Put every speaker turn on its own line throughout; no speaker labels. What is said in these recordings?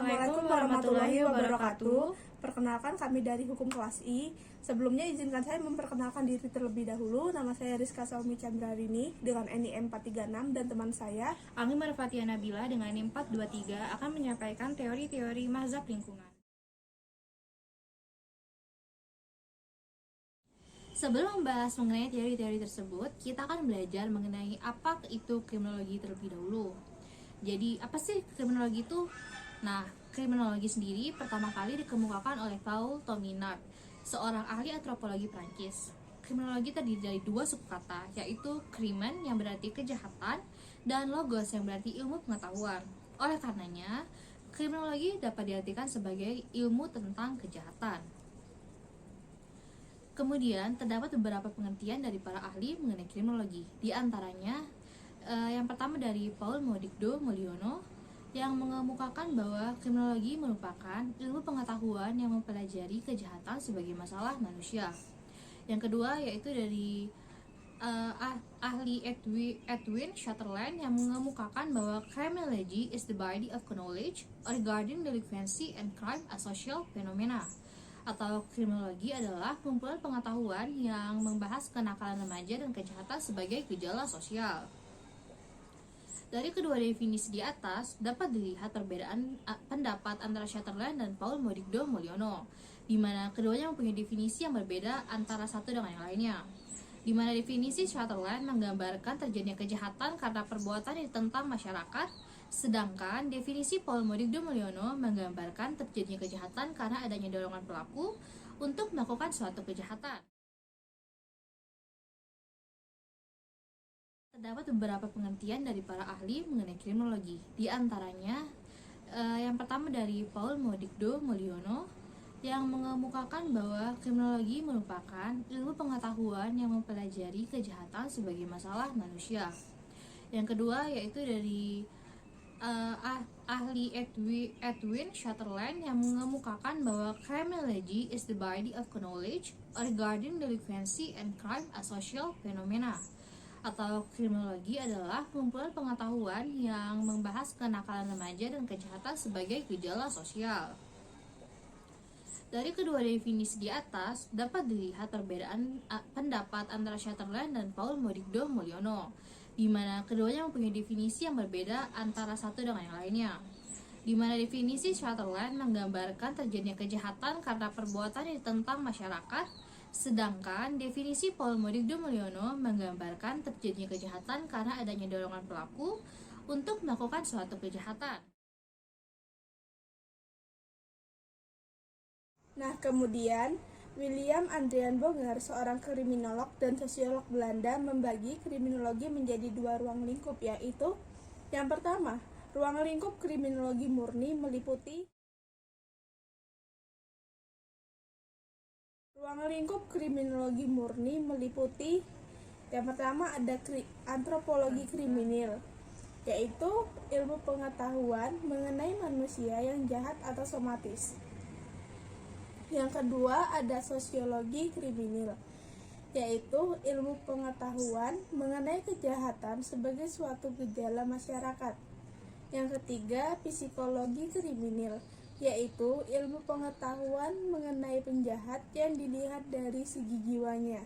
Assalamualaikum warahmatullahi wabarakatuh. Perkenalkan, kami dari Hukum Kelas I. Sebelumnya izinkan saya memperkenalkan diri terlebih dahulu. Nama saya Rizka Saumi Chandrarini dengan NIM 436 dan teman saya
Anggi Marfatia Nabila dengan NIM 423 akan menyampaikan teori-teori mazhab lingkungan. Sebelum membahas mengenai teori-teori tersebut, kita akan belajar mengenai apa itu kriminologi terlebih dahulu. Jadi, apa sih kriminologi itu? Nah, kriminologi sendiri pertama kali dikemukakan oleh Paul Tominard, seorang ahli antropologi Prancis. Kriminologi terdiri dari dua suku kata, yaitu krimen yang berarti kejahatan dan logos yang berarti ilmu pengetahuan. Oleh karenanya, kriminologi dapat diartikan sebagai ilmu tentang kejahatan. Kemudian, terdapat beberapa pengertian dari para ahli mengenai kriminologi. Di antaranya, yang pertama dari Paul Modigdo Mulyono, yang mengemukakan bahwa kriminologi merupakan ilmu pengetahuan yang mempelajari kejahatan sebagai masalah manusia. Yang kedua yaitu dari ahli Edwin Sutherland, yang mengemukakan bahwa criminology is the body of knowledge regarding delinquency and crime as social phenomena, atau kriminologi adalah kumpulan pengetahuan yang membahas kenakalan remaja dan kejahatan sebagai gejala sosial. Dari kedua definisi di atas, dapat dilihat perbedaan pendapat antara Sutherland dan Paul Modigdo Mulyono, di mana keduanya mempunyai definisi yang berbeda antara satu dengan yang lainnya. Di mana definisi Sutherland menggambarkan terjadinya kejahatan karena perbuatan yang ditentang masyarakat, sedangkan definisi Paul Modigdo Mulyono menggambarkan terjadinya kejahatan karena adanya dorongan pelaku untuk melakukan suatu kejahatan. Terdapat beberapa pengertian dari para ahli mengenai kriminologi. Di antaranya, yang pertama dari Paul Modigdo Mulyono, yang mengemukakan bahwa kriminologi merupakan ilmu pengetahuan yang mempelajari kejahatan sebagai masalah manusia. Yang kedua yaitu dari ahli Edwin Sutherland, yang mengemukakan bahwa criminology is the body of knowledge regarding delinquency and crime as social phenomena, atau kriminologi adalah kumpulan pengetahuan yang membahas kenakalan remaja dan kejahatan sebagai gejala sosial. Dari kedua definisi di atas, dapat dilihat perbedaan pendapat antara Sutherland dan Paul Modigdo Mulyono, di mana keduanya mempunyai definisi yang berbeda antara satu dengan yang lainnya. Di mana definisi Sutherland menggambarkan terjadinya kejahatan karena perbuatan yang ditentang masyarakat, sedangkan definisi Paul Modigdo Mulyono menggambarkan terjadinya kejahatan karena adanya dorongan pelaku untuk melakukan suatu kejahatan.
Nah, kemudian William Adrian Bonger, seorang kriminolog dan sosiolog Belanda, membagi kriminologi menjadi dua ruang lingkup, yaitu yang pertama, ruang lingkup kriminologi murni meliputi yang pertama ada antropologi kriminal, yaitu ilmu pengetahuan mengenai manusia yang jahat atau somatis. Yang kedua ada sosiologi kriminal, yaitu ilmu pengetahuan mengenai kejahatan sebagai suatu gejala masyarakat. Yang ketiga psikologi kriminal, yaitu ilmu pengetahuan mengenai penjahat yang dilihat dari segi jiwanya.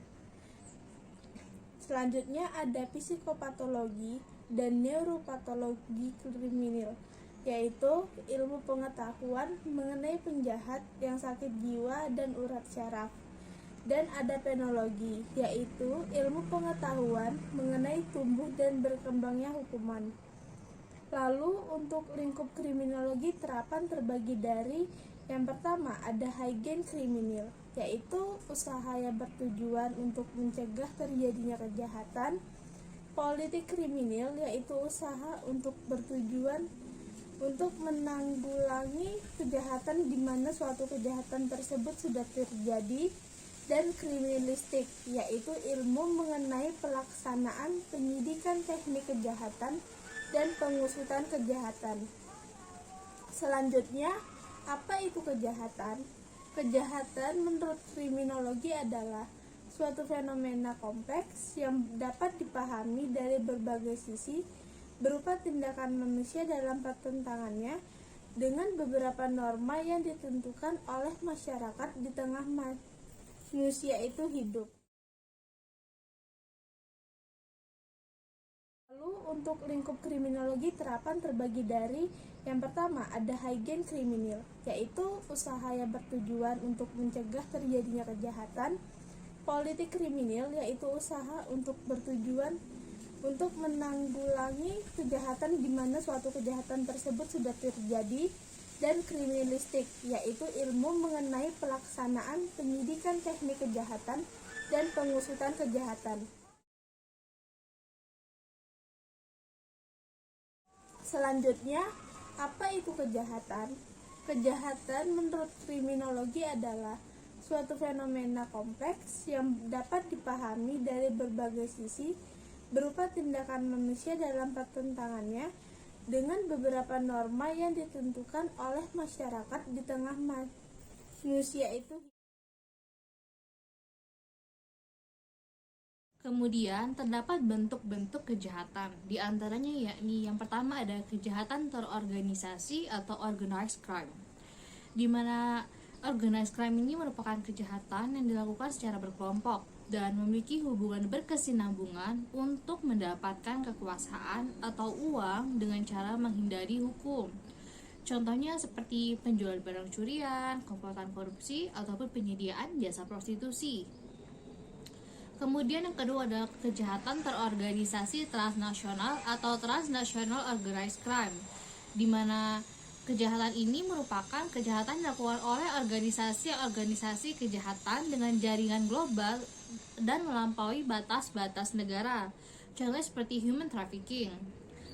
Selanjutnya ada psikopatologi dan neuropatologi kriminal, yaitu ilmu pengetahuan mengenai penjahat yang sakit jiwa dan urat syaraf. Dan ada penologi, yaitu ilmu pengetahuan mengenai tumbuh dan berkembangnya hukuman. Lalu untuk lingkup kriminologi terapan terbagi dari yang pertama ada hygiene kriminal, yaitu usaha yang bertujuan untuk mencegah terjadinya kejahatan. Politik kriminal, yaitu usaha untuk bertujuan untuk menanggulangi kejahatan di mana suatu kejahatan tersebut sudah terjadi. Dan kriminalistik, yaitu ilmu mengenai pelaksanaan penyidikan teknik kejahatan dan pengusutan kejahatan. Selanjutnya, apa itu kejahatan? Kejahatan menurut kriminologi adalah suatu fenomena kompleks yang dapat dipahami dari berbagai sisi, berupa tindakan manusia dalam pertentangannya dengan beberapa norma yang ditentukan oleh masyarakat di tengah manusia itu hidup. Lalu untuk lingkup kriminologi terapan terbagi dari yang pertama ada hygiene kriminal, yaitu usaha yang bertujuan untuk mencegah terjadinya kejahatan. Politik kriminal, yaitu usaha untuk bertujuan untuk menanggulangi kejahatan di mana suatu kejahatan tersebut sudah terjadi. Dan kriminalistik, yaitu ilmu mengenai pelaksanaan penyidikan teknik kejahatan dan pengusutan kejahatan. Selanjutnya, apa itu kejahatan? Kejahatan menurut kriminologi adalah suatu fenomena kompleks yang dapat dipahami dari berbagai sisi berupa tindakan manusia dalam pertentangannya dengan beberapa norma yang ditentukan oleh masyarakat di tengah manusia itu.
Kemudian terdapat bentuk-bentuk kejahatan, di antaranya yakni yang pertama ada kejahatan terorganisasi atau organized crime, di mana organized crime ini merupakan kejahatan yang dilakukan secara berkelompok dan memiliki hubungan berkesinambungan untuk mendapatkan kekuasaan atau uang dengan cara menghindari hukum. Contohnya seperti penjualan barang curian, komplotan korupsi, ataupun penyediaan jasa prostitusi. Kemudian yang kedua adalah kejahatan terorganisasi transnasional atau transnational organized crime, di mana kejahatan ini merupakan kejahatan dilakukan oleh organisasi-organisasi kejahatan dengan jaringan global dan melampaui batas-batas negara. Contohnya seperti human trafficking.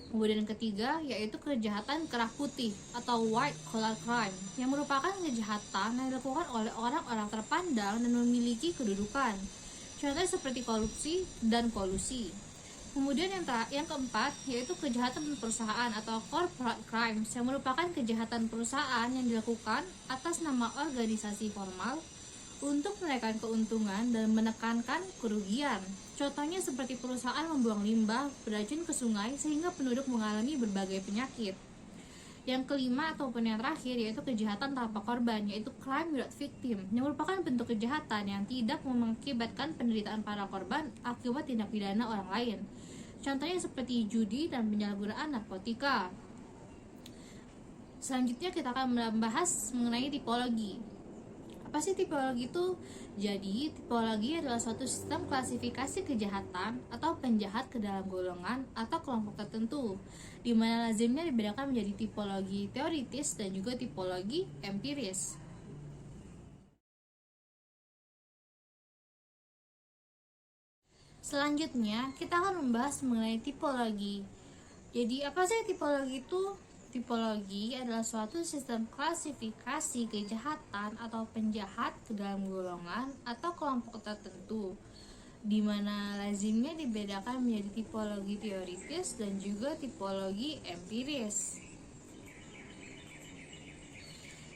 Kemudian yang ketiga yaitu kejahatan kerah putih atau white collar crime, yang merupakan kejahatan yang dilakukan oleh orang-orang terpandang dan memiliki kedudukan. Contohnya seperti korupsi dan kolusi. Kemudian yang keempat yaitu kejahatan perusahaan atau corporate crimes, yang merupakan kejahatan perusahaan yang dilakukan atas nama organisasi formal untuk menaikkan keuntungan dan menekankan kerugian. Contohnya seperti perusahaan membuang limbah beracun ke sungai sehingga penduduk mengalami berbagai penyakit. Yang kelima ataupun yang terakhir yaitu kejahatan tanpa korban, yaitu crime without victim, yang merupakan bentuk kejahatan yang tidak mengakibatkan penderitaan para korban akibat tindak pidana orang lain. Contohnya seperti judi dan penyalahgunaan narkotika. Selanjutnya kita akan membahas mengenai tipologi. Apa sih tipologi itu? Jadi, tipologi adalah suatu sistem klasifikasi kejahatan atau penjahat ke dalam golongan atau kelompok tertentu, di mana lazimnya dibedakan menjadi tipologi teoritis dan juga tipologi empiris. Selanjutnya, kita akan membahas mengenai tipologi. Jadi, apa sih tipologi itu? Tipologi adalah suatu sistem klasifikasi kejahatan atau penjahat ke dalam golongan atau kelompok tertentu, di mana lazimnya dibedakan menjadi tipologi teoritis dan juga tipologi empiris.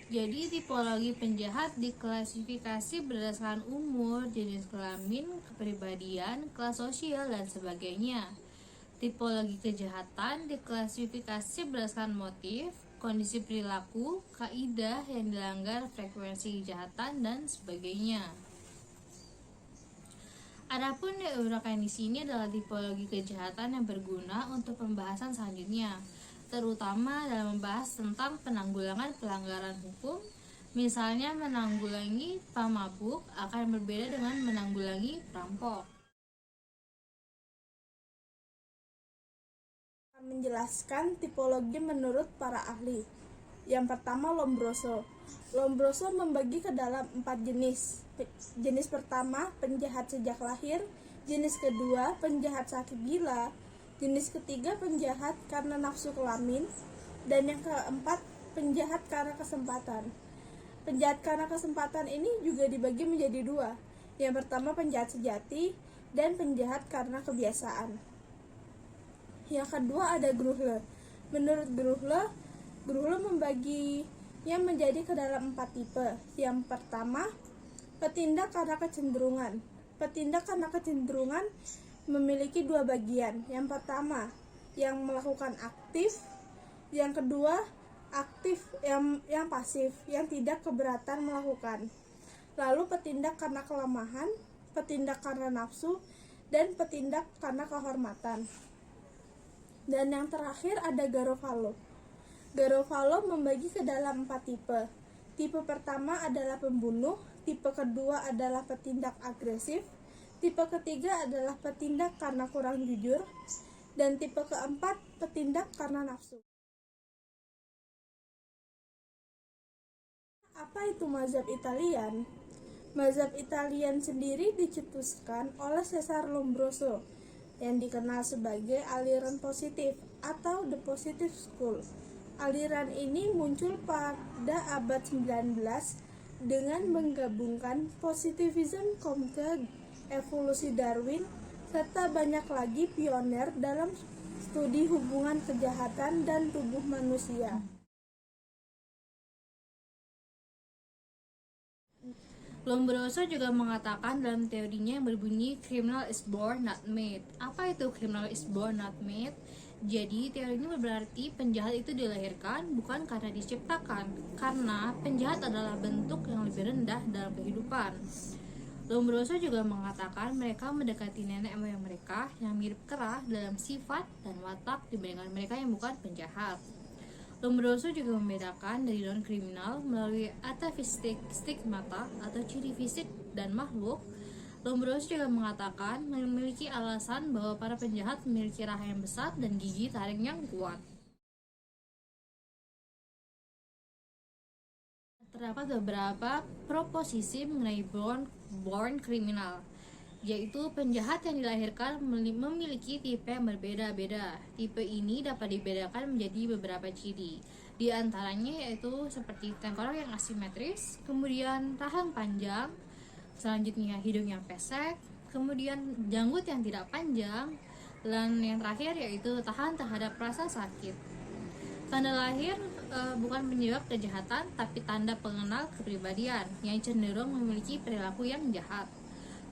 Jadi tipologi penjahat diklasifikasi berdasarkan umur, jenis kelamin, kepribadian, kelas sosial, dan sebagainya. Tipologi kejahatan diklasifikasi berdasarkan motif, kondisi perilaku, kaidah yang dilanggar, frekuensi kejahatan, dan sebagainya. Adapun yang diuraikan di sini adalah tipologi kejahatan yang berguna untuk pembahasan selanjutnya, terutama dalam membahas tentang penanggulangan pelanggaran hukum. Misalnya menanggulangi pemabuk akan berbeda dengan menanggulangi perampok.
Menjelaskan tipologi menurut para ahli. Yang pertama Lombroso. Lombroso membagi ke dalam 4 jenis. Jenis pertama penjahat sejak lahir, jenis kedua penjahat sakit gila, jenis ketiga penjahat karena nafsu kelamin, dan yang keempat penjahat karena kesempatan. Penjahat karena kesempatan ini juga dibagi menjadi 2. Yang pertama penjahat sejati dan penjahat karena kebiasaan. Yang kedua ada Gruhle. Menurut Gruhle membaginya menjadi ke dalam 4 tipe. Yang pertama, petindak karena kecenderungan. Petindak karena kecenderungan memiliki 2 bagian. Yang pertama, yang melakukan aktif. Yang kedua, aktif yang pasif, yang tidak keberatan melakukan. Lalu petindak karena kelemahan, petindak karena nafsu, dan petindak karena kehormatan. Dan yang terakhir ada Garofalo. Garofalo membagi ke dalam 4 tipe. Tipe pertama adalah pembunuh, tipe kedua adalah petindak agresif, tipe ketiga adalah petindak karena kurang jujur, dan tipe keempat petindak karena nafsu. Apa itu mazhab Italian? Mazhab Italian sendiri dicetuskan oleh Cesare Lombroso yang dikenal sebagai aliran positif atau The Positive School. Aliran ini muncul pada abad 19 dengan menggabungkan positivism, Comte, evolusi Darwin, serta banyak lagi pioner dalam studi hubungan kejahatan dan tubuh manusia.
Lombroso juga mengatakan dalam teorinya yang berbunyi criminal is born not made. Apa itu criminal is born not made? Jadi teori ini berarti penjahat itu dilahirkan bukan karena diciptakan, karena penjahat adalah bentuk yang lebih rendah dalam kehidupan. Lombroso juga mengatakan mereka mendekati nenek moyang mereka yang mirip kera dalam sifat dan watak dibandingkan mereka yang bukan penjahat. Lombroso juga membedakan dari non-kriminal melalui atavistik stigmata atau ciri fisik dan makhluk. Lombroso juga mengatakan memiliki alasan bahwa para penjahat memiliki rahang yang besar dan gigi taring yang kuat. Terdapat beberapa proposisi mengenai born criminal, yaitu penjahat yang dilahirkan memiliki tipe yang berbeda-beda. Tipe ini dapat dibedakan menjadi beberapa ciri. Di antaranya yaitu seperti tengkorak yang asimetris, kemudian rahang panjang, selanjutnya hidung yang pesek, kemudian janggut yang tidak panjang, dan yang terakhir yaitu tahan terhadap rasa sakit. Tanda lahir bukan penyebab kejahatan, tapi tanda pengenal kepribadian yang cenderung memiliki perilaku yang jahat.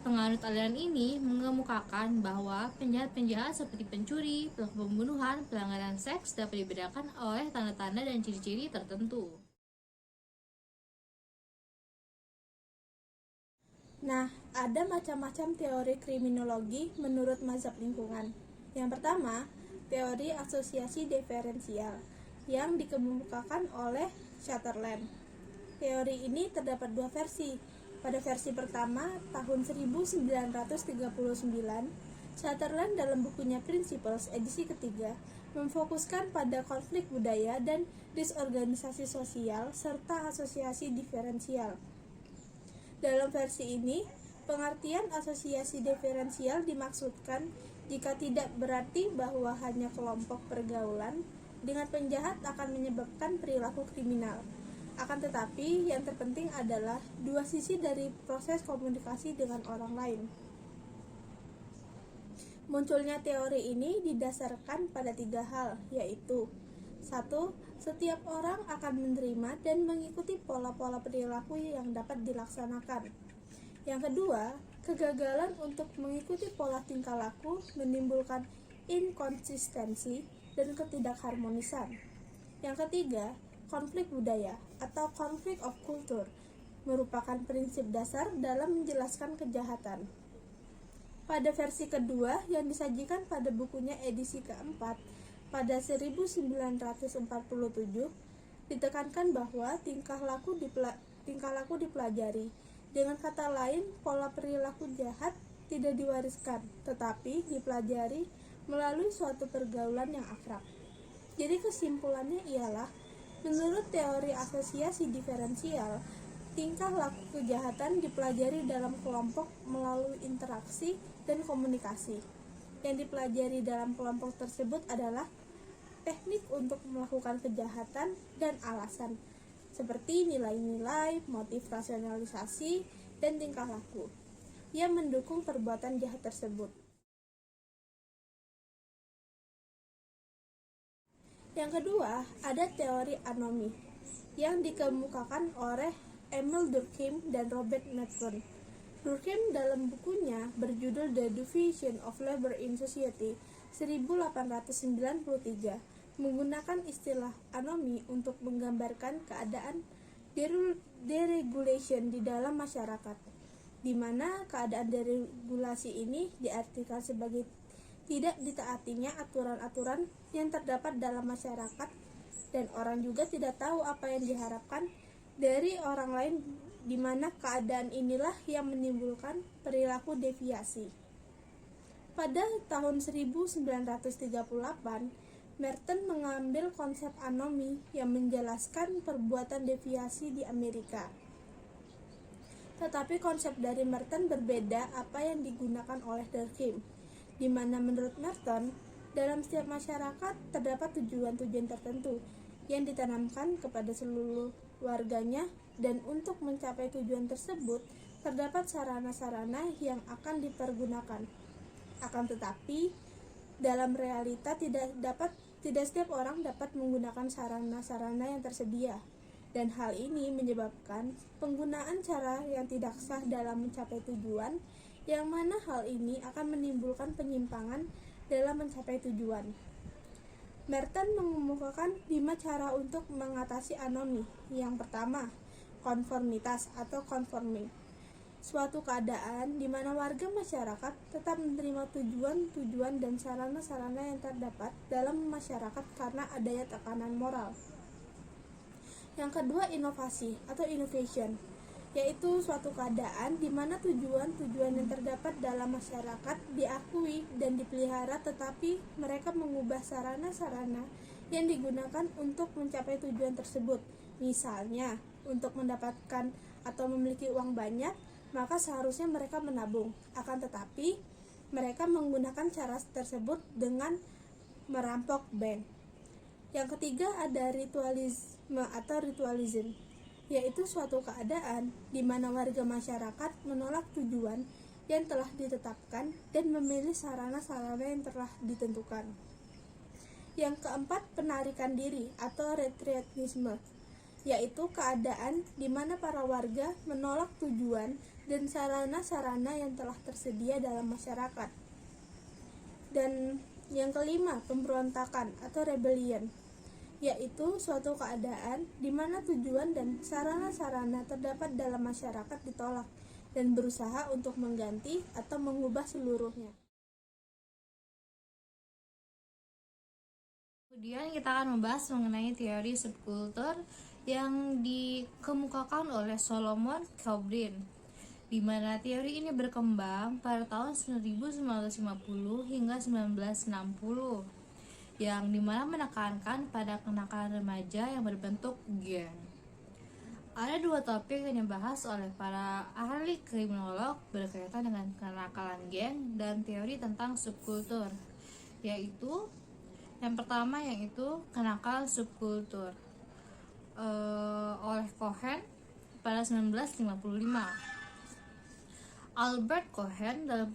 Penganut aliran ini mengemukakan bahwa penjahat-penjahat seperti pencuri, pelaku pembunuhan, pelanggaran seks dapat dibedakan oleh tanda-tanda dan ciri-ciri tertentu.
Nah, ada macam-macam teori kriminologi menurut mazhab lingkungan. Yang pertama, teori asosiasi diferensial yang dikemukakan oleh Sutherland. Teori ini terdapat 2 versi. Pada versi pertama, tahun 1939, Sutherland dalam bukunya Principles edisi ketiga memfokuskan pada konflik budaya dan disorganisasi sosial serta asosiasi diferensial. Dalam versi ini, pengertian asosiasi diferensial dimaksudkan jika tidak berarti bahwa hanya kelompok pergaulan dengan penjahat akan menyebabkan perilaku kriminal. Akan tetapi, yang terpenting adalah 2 sisi dari proses komunikasi dengan orang lain. Munculnya teori ini didasarkan pada 3 hal, yaitu 1. Setiap orang akan menerima dan mengikuti pola-pola perilaku yang dapat dilaksanakan. Yang kedua, kegagalan untuk mengikuti pola tingkah laku menimbulkan inkonsistensi dan ketidakharmonisan. Yang ketiga, konflik budaya atau conflict of culture merupakan prinsip dasar dalam menjelaskan kejahatan. Pada versi kedua yang disajikan pada bukunya edisi keempat pada 1947, ditekankan bahwa tingkah laku dipelajari. Dengan kata lain, pola perilaku jahat tidak diwariskan, tetapi dipelajari melalui suatu pergaulan yang akrab. Jadi kesimpulannya ialah, menurut teori asosiasi diferensial, tingkah laku kejahatan dipelajari dalam kelompok melalui interaksi dan komunikasi. Yang dipelajari dalam kelompok tersebut adalah teknik untuk melakukan kejahatan dan alasan, seperti nilai-nilai, motif rasionalisasi, dan tingkah laku yang mendukung perbuatan jahat tersebut. Yang kedua, ada teori anomi yang dikemukakan oleh Emil Durkheim dan Robert Merton. Durkheim dalam bukunya berjudul The Division of Labor in Society 1893 menggunakan istilah anomi untuk menggambarkan keadaan deregulation di dalam masyarakat, di mana keadaan deregulasi ini diartikan sebagai tidak ditaatinya aturan-aturan yang terdapat dalam masyarakat, dan orang juga tidak tahu apa yang diharapkan dari orang lain, di mana keadaan inilah yang menimbulkan perilaku deviasi. Pada tahun 1938, Merton mengambil konsep anomi yang menjelaskan perbuatan deviasi di Amerika. Tetapi konsep dari Merton berbeda apa yang digunakan oleh Durkheim, di mana menurut Merton, dalam setiap masyarakat terdapat tujuan-tujuan tertentu yang ditanamkan kepada seluruh warganya, dan untuk mencapai tujuan tersebut terdapat sarana-sarana yang akan dipergunakan. Akan tetapi, dalam realita tidak setiap orang dapat menggunakan sarana-sarana yang tersedia, dan hal ini menyebabkan penggunaan cara yang tidak sah dalam mencapai tujuan, yang mana hal ini akan menimbulkan penyimpangan dalam mencapai tujuan. Merton mengemukakan 5 cara untuk mengatasi anomi. Yang pertama, konformitas atau conforming. Suatu keadaan di mana warga masyarakat tetap menerima tujuan-tujuan dan sarana-sarana yang terdapat dalam masyarakat karena adanya tekanan moral. Yang kedua, inovasi atau innovation, yaitu suatu keadaan di mana tujuan-tujuan yang terdapat dalam masyarakat diakui dan dipelihara, tetapi mereka mengubah sarana-sarana yang digunakan untuk mencapai tujuan tersebut. Misalnya, untuk mendapatkan atau memiliki uang banyak, maka seharusnya mereka menabung. Akan tetapi, mereka menggunakan cara tersebut dengan merampok bank. Yang ketiga, ada ritualisme atau ritualism, yaitu suatu keadaan di mana warga masyarakat menolak tujuan yang telah ditetapkan dan memilih sarana-sarana yang telah ditentukan. Yang keempat, penarikan diri atau retrianisme, yaitu keadaan di mana para warga menolak tujuan dan sarana-sarana yang telah tersedia dalam masyarakat. Dan yang kelima, pemberontakan atau rebellion, yaitu suatu keadaan di mana tujuan dan sarana-sarana terdapat dalam masyarakat ditolak dan berusaha untuk mengganti atau mengubah seluruhnya.
Kemudian kita akan membahas mengenai teori subkultur yang dikemukakan oleh Solomon Kobrin, di mana teori ini berkembang pada tahun 1950 hingga 1960, yang dimana menekankan pada kenakalan remaja yang berbentuk geng. Ada 2 topik yang dibahas oleh para ahli kriminolog berkaitan dengan kenakalan geng dan teori tentang subkultur, yaitu yang pertama yaitu kenakalan subkultur oleh Cohen pada 1955. Albert Cohen dalam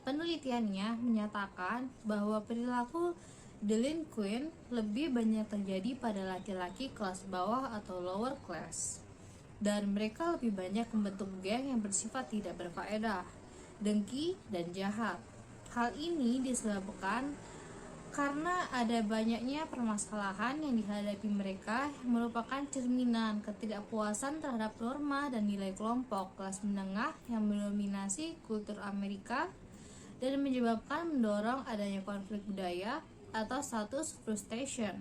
penelitiannya menyatakan bahwa perilaku delinquent lebih banyak terjadi pada laki-laki kelas bawah atau lower class, dan mereka lebih banyak membentuk geng yang bersifat tidak berfaedah, dengki, dan jahat. Hal ini disebabkan karena ada banyaknya permasalahan yang dihadapi mereka yang merupakan cerminan ketidakpuasan terhadap norma dan nilai kelompok kelas menengah yang mendominasi kultur Amerika, dan menyebabkan mendorong adanya konflik budaya atau status frustration.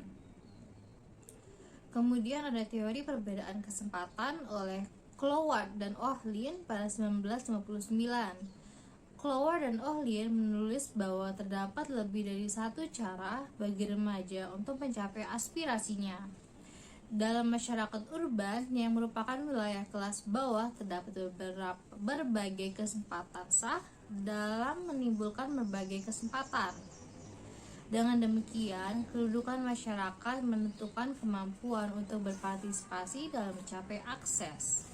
Kemudian ada teori perbedaan kesempatan oleh Cloward dan Ohlin pada 1959. Cloward dan Ohlin menulis bahwa terdapat lebih dari satu cara bagi remaja untuk mencapai aspirasinya. Dalam masyarakat urban yang merupakan wilayah kelas bawah, terdapat berbagai kesempatan sah dalam menimbulkan berbagai kesempatan. Dengan demikian, kedudukan masyarakat menentukan kemampuan untuk berpartisipasi dalam mencapai akses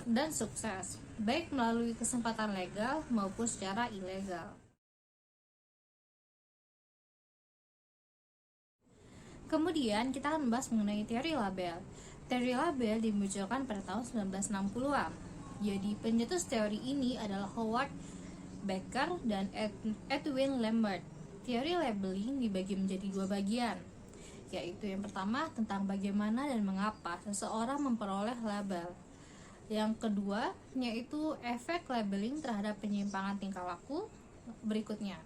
dan sukses, baik melalui kesempatan legal maupun secara ilegal. Kemudian kita akan membahas mengenai teori label. Teori label dimunculkan pada tahun 1960-an. Jadi pencetus teori ini adalah Howard Becker dan Edwin Lambert. Teori labeling dibagi menjadi dua bagian, yaitu yang pertama tentang bagaimana dan mengapa seseorang memperoleh label. Yang kedua yaitu efek labeling terhadap penyimpangan tingkah laku berikutnya.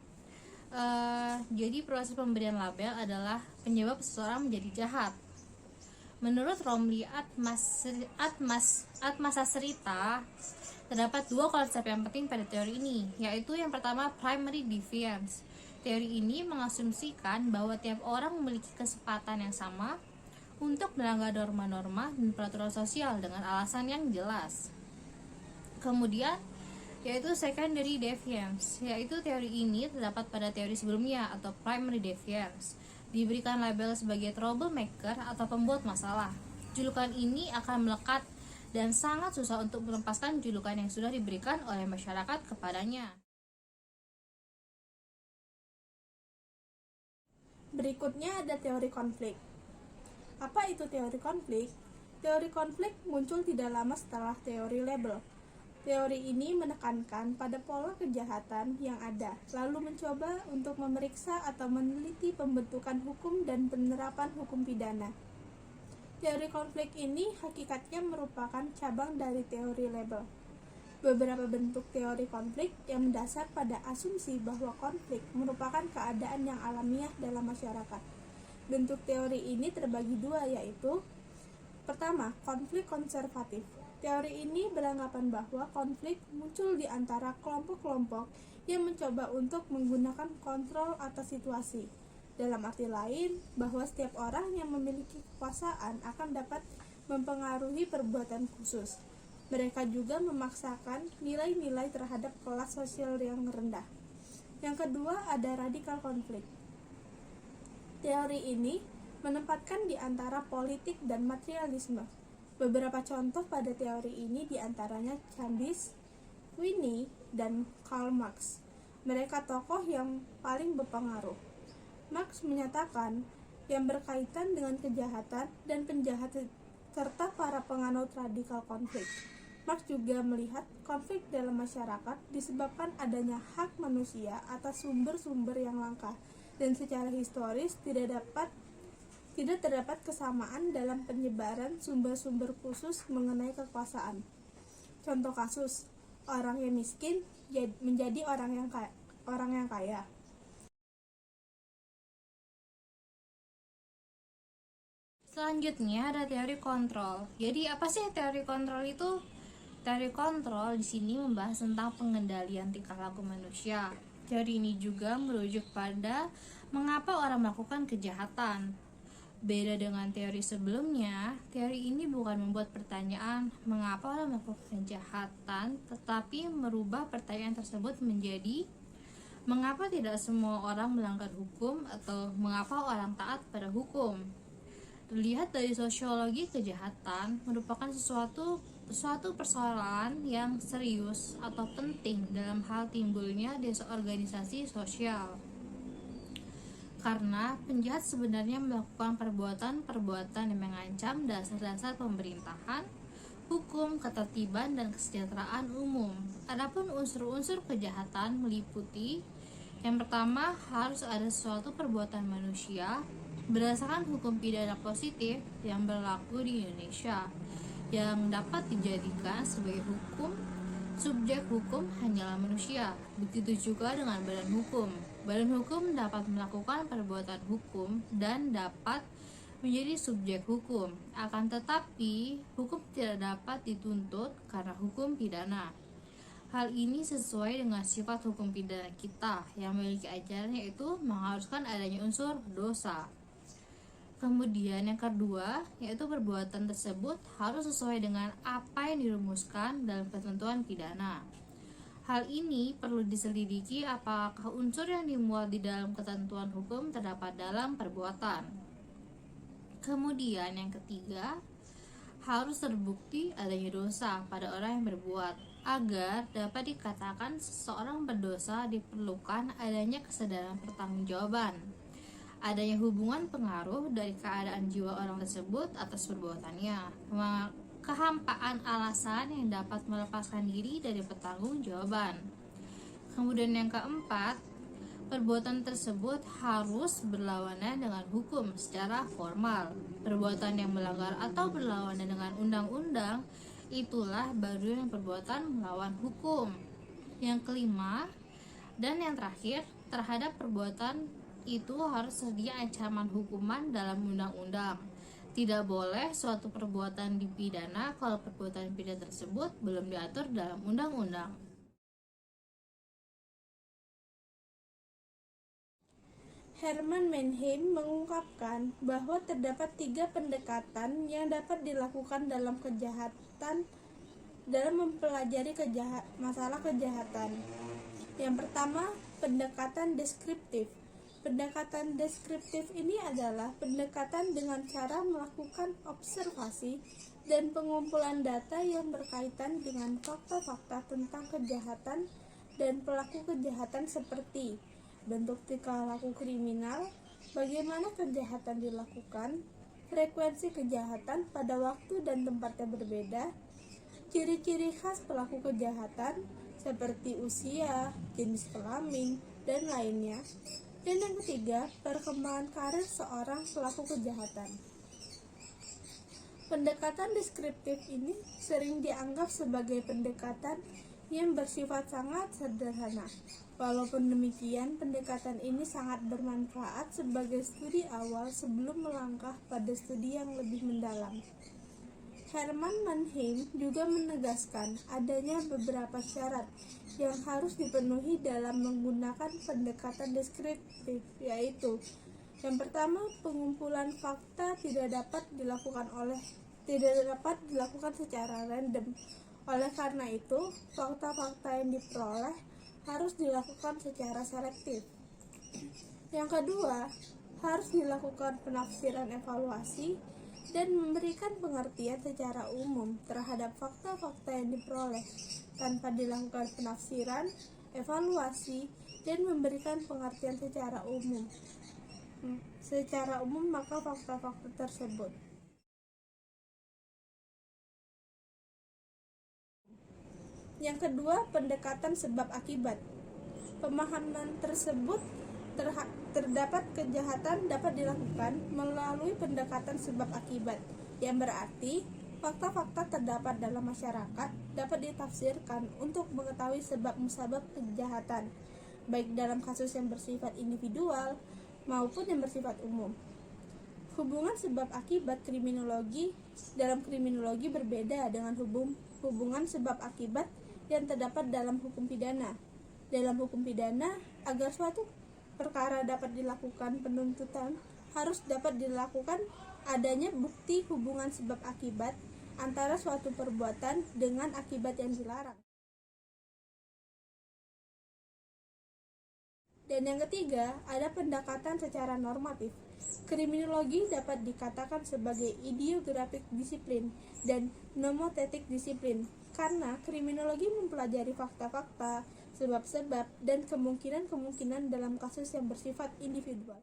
Jadi proses pemberian label adalah penyebab seseorang menjadi jahat. Menurut Romli Atmasasrita, terdapat dua konsep yang penting pada teori ini, yaitu yang pertama primary deviance. Teori ini mengasumsikan bahwa tiap orang memiliki kesempatan yang sama untuk melanggar norma-norma dan peraturan sosial dengan alasan yang jelas. Kemudian, yaitu secondary deviance, yaitu teori ini terdapat pada teori sebelumnya atau primary deviance. Diberikan label sebagai troublemaker atau pembuat masalah. Julukan ini akan melekat dan sangat susah untuk melepaskan julukan yang sudah diberikan oleh masyarakat kepadanya.
Berikutnya ada teori konflik. Apa itu teori konflik? Teori konflik muncul tidak lama setelah teori label. Teori ini menekankan pada pola kejahatan yang ada, lalu mencoba untuk memeriksa atau meneliti pembentukan hukum dan penerapan hukum pidana. Teori konflik ini hakikatnya merupakan cabang dari teori label. Beberapa bentuk teori konflik yang mendasar pada asumsi bahwa konflik merupakan keadaan yang alamiah dalam masyarakat. Bentuk teori ini terbagi dua, yaitu pertama, konflik konservatif. Teori ini beranggapan bahwa konflik muncul di antara kelompok-kelompok yang mencoba untuk menggunakan kontrol atas situasi. Dalam arti lain, bahwa setiap orang yang memiliki kekuasaan akan dapat mempengaruhi perbuatan khusus. Mereka juga memaksakan nilai-nilai terhadap kelas sosial yang rendah. Yang kedua, ada radikal konflik. Teori ini menempatkan di antara politik dan materialisme. Beberapa contoh pada teori ini diantaranya Chandis, Winnie, dan Karl Marx. Mereka tokoh yang paling berpengaruh. Marx menyatakan yang berkaitan dengan kejahatan dan penjahat serta para penganut radikal konflik. Marx juga melihat konflik dalam masyarakat disebabkan adanya hak manusia atas sumber-sumber yang langka, dan secara historis tidak terdapat kesamaan dalam penyebaran sumber-sumber khusus mengenai kekuasaan. Contoh kasus, orang yang miskin menjadi orang yang kaya.
Selanjutnya ada teori kontrol. Jadi apa sih teori kontrol itu? Teori kontrol di sini membahas tentang pengendalian tingkah laku manusia. Teori ini juga merujuk pada mengapa orang melakukan kejahatan. Beda dengan teori sebelumnya, teori ini bukan membuat pertanyaan mengapa orang melakukan kejahatan, tetapi merubah pertanyaan tersebut menjadi mengapa tidak semua orang melanggar hukum atau mengapa orang taat pada hukum. Dilihat dari sosiologi, kejahatan merupakan suatu persoalan yang serius atau penting dalam hal timbulnya desorganisasi sosial. Karena penjahat sebenarnya melakukan perbuatan-perbuatan yang mengancam dasar-dasar pemerintahan, hukum, ketertiban, dan kesejahteraan umum. Adapun unsur-unsur kejahatan meliputi yang pertama, harus ada suatu perbuatan manusia berdasarkan hukum pidana positif yang berlaku di Indonesia yang dapat dijadikan sebagai hukum. Subjek hukum hanyalah manusia. Begitu juga dengan badan hukum. Badan hukum dapat melakukan perbuatan hukum dan dapat menjadi subjek hukum. Akan tetapi, hukum tidak dapat dituntut karena hukum pidana. Hal ini sesuai dengan sifat hukum pidana kita yang memiliki ajaran, yaitu mengharuskan adanya unsur dosa. Kemudian yang kedua, yaitu perbuatan tersebut harus sesuai dengan apa yang dirumuskan dalam ketentuan pidana. Hal ini perlu diselidiki apakah unsur yang dimuat di dalam ketentuan hukum terdapat dalam perbuatan. Kemudian yang ketiga, harus terbukti adanya dosa pada orang yang berbuat. Agar dapat dikatakan seseorang berdosa diperlukan adanya kesadaran pertanggungjawaban, adanya hubungan pengaruh dari keadaan jiwa orang tersebut atas perbuatannya, kehampaan alasan yang dapat melepaskan diri dari pertanggungjawaban. Kemudian yang keempat, perbuatan tersebut harus berlawanan dengan hukum secara formal. Perbuatan yang melanggar atau berlawanan dengan undang-undang itulah baru yang perbuatan melawan hukum. Yang kelima dan yang terakhir, terhadap perbuatan itu harus sedia ancaman hukuman dalam undang-undang. Tidak boleh suatu perbuatan dipidana kalau perbuatan pidana tersebut belum diatur dalam undang-undang.
Herman Manheim mengungkapkan bahwa terdapat 3 pendekatan yang dapat dilakukan dalam mempelajari masalah kejahatan. Yang pertama, pendekatan deskriptif. Pendekatan deskriptif ini adalah pendekatan dengan cara melakukan observasi dan pengumpulan data yang berkaitan dengan fakta-fakta tentang kejahatan dan pelaku kejahatan seperti bentuk tingkah laku kriminal, bagaimana kejahatan dilakukan, frekuensi kejahatan pada waktu dan tempat yang berbeda, ciri-ciri khas pelaku kejahatan seperti usia, jenis kelamin, dan lainnya. Dan yang ketiga, perkembangan karir seorang pelaku kejahatan. Pendekatan deskriptif ini sering dianggap sebagai pendekatan yang bersifat sangat sederhana. Walaupun demikian, pendekatan ini sangat bermanfaat sebagai studi awal sebelum melangkah pada studi yang lebih mendalam. Herman Manheim juga menegaskan adanya beberapa syarat yang harus dipenuhi dalam menggunakan pendekatan deskriptif, yaitu yang pertama, pengumpulan fakta tidak dapat dilakukan secara random. Oleh karena itu, fakta-fakta yang diperoleh harus dilakukan secara selektif. Yang kedua, harus dilakukan penafsiran evaluasi dan memberikan pengertian secara umum terhadap fakta-fakta yang diperoleh tanpa dilakukan penafsiran, evaluasi, dan memberikan pengertian secara umum. Maka fakta-fakta tersebut. Yang kedua, pendekatan sebab akibat. Pemahaman tersebut terdapat kejahatan dapat dilakukan melalui pendekatan sebab akibat, yang berarti fakta-fakta terdapat dalam masyarakat dapat ditafsirkan untuk mengetahui sebab musabab kejahatan, baik dalam kasus yang bersifat individual maupun yang bersifat umum. Hubungan sebab akibat dalam kriminologi berbeda dengan hubungan sebab akibat yang terdapat dalam hukum pidana. Dalam hukum pidana, agar suatu perkara dapat dilakukan penuntutan, harus dapat dilakukan adanya bukti hubungan sebab akibat antara suatu perbuatan dengan akibat yang dilarang. Dan yang ketiga, ada pendekatan secara normatif. Kriminologi dapat dikatakan sebagai ideografik disiplin dan nomotetik disiplin, karena kriminologi mempelajari fakta-fakta, sebab-sebab, dan kemungkinan-kemungkinan dalam kasus yang bersifat individual.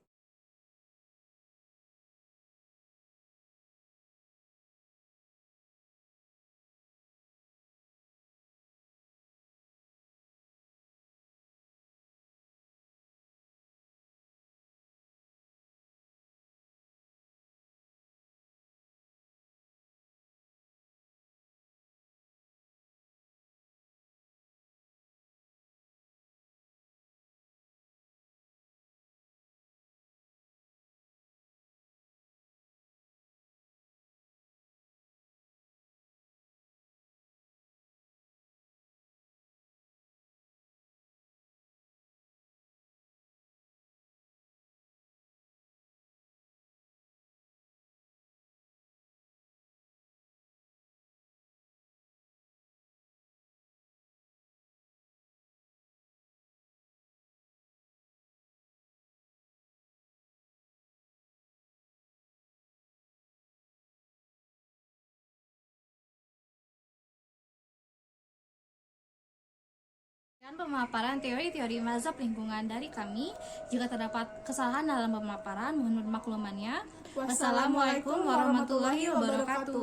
Dan pemaparan teori-teori mazhab lingkungan dari kami. Jika terdapat kesalahan dalam pemaparan, mohon bermaklumannya. Wassalamualaikum warahmatullahi wabarakatuh.